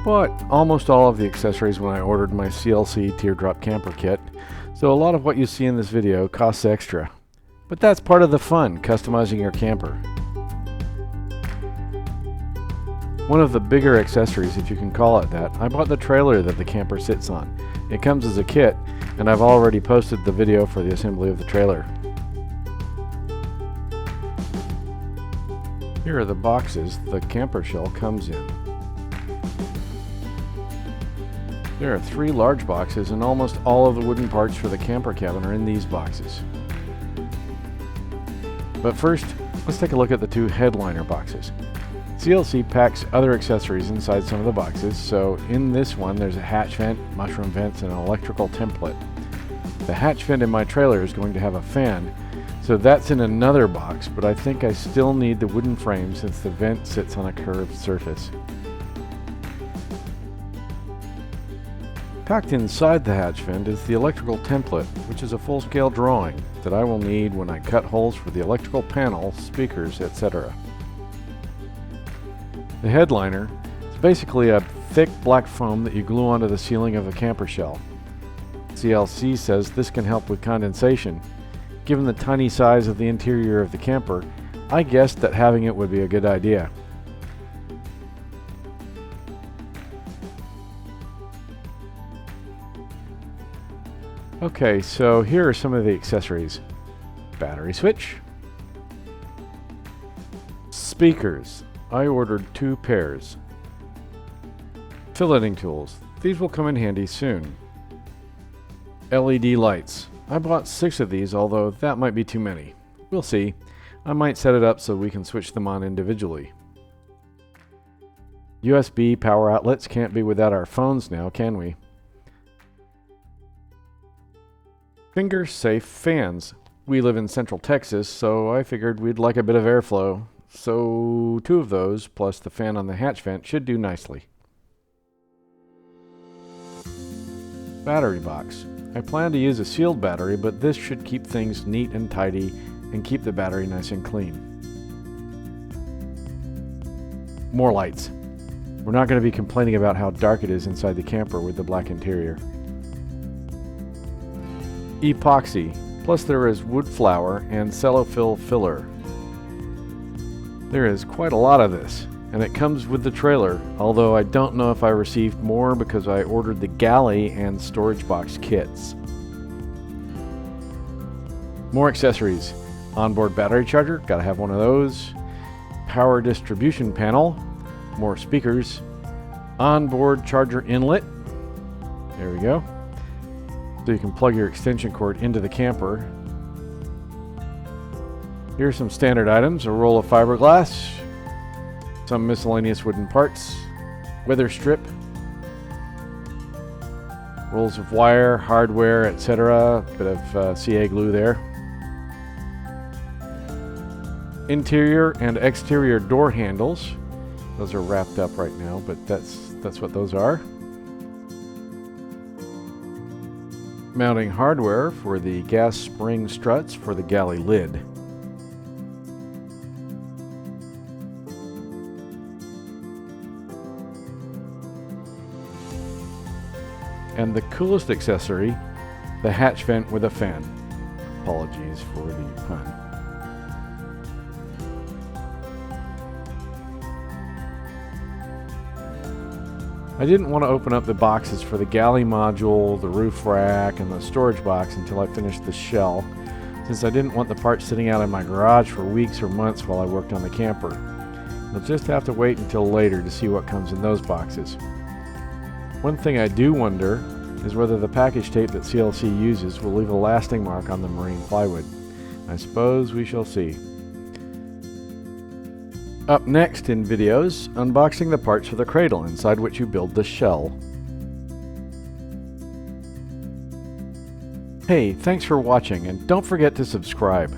bought almost all of the accessories when I ordered my CLC Teardrop Camper kit, so a lot of what you see in this video costs extra. But that's part of the fun, customizing your camper. One of the bigger accessories, if you can call it that, I bought the trailer that the camper sits on. It comes as a kit, and I've already posted the video for the assembly of the trailer. Here are the boxes the camper shell comes in. There are 3 large boxes, and almost all of the wooden parts for the camper cabin are in these boxes. But first, let's take a look at the 2 headliner boxes. CLC packs other accessories inside some of the boxes, so in this one there's a hatch vent, mushroom vents, and an electrical template. The hatch vent in my trailer is going to have a fan, so that's in another box, but I think I still need the wooden frame since the vent sits on a curved surface. Packed inside the hatch vent is the electrical template, which is a full-scale drawing that I will need when I cut holes for the electrical panel, speakers, etc. The headliner is basically a thick black foam that you glue onto the ceiling of a camper shell. CLC says this can help with condensation. Given the tiny size of the interior of the camper, I guessed that having it would be a good idea. Okay, so here are some of the accessories. Battery switch. Speakers. I ordered 2 pairs. Filleting tools. These will come in handy soon. LED lights. I bought 6 of these, although that might be too many. We'll see. I might set it up so we can switch them on individually. USB power outlets. Can't be without our phones now, can we? Finger safe fans. We live in Central Texas, so I figured we'd like a bit of airflow. So 2 of those, plus the fan on the hatch vent, should do nicely. Battery box. I plan to use a sealed battery, but this should keep things neat and tidy and keep the battery nice and clean. More lights. We're not going to be complaining about how dark it is inside the camper with the black interior. Epoxy, plus there is wood flour and cellophil filler. There is quite a lot of this, and it comes with the trailer, although I don't know if I received more because I ordered the galley and storage box kits. More accessories. Onboard battery charger, gotta have one of those. Power distribution panel, more speakers. Onboard charger inlet, there we go. So you can plug your extension cord into the camper. Here's some standard items: a roll of fiberglass, some miscellaneous wooden parts, weather strip, rolls of wire, hardware, etc. Bit of CA glue there. Interior and exterior door handles. Those are wrapped up right now, but that's what those are. Mounting hardware for the gas spring struts for the galley lid. And the coolest accessory, the hatch vent with a fan. Apologies for the pun. I didn't want to open up the boxes for the galley module, the roof rack, and the storage box until I finished the shell, since I didn't want the parts sitting out in my garage for weeks or months while I worked on the camper. You'll just have to wait until later to see what comes in those boxes. One thing I do wonder is whether the package tape that CLC uses will leave a lasting mark on the marine plywood. I suppose we shall see. Up next in videos, unboxing the parts for the cradle inside which you build the shell. Hey, thanks for watching, and don't forget to subscribe.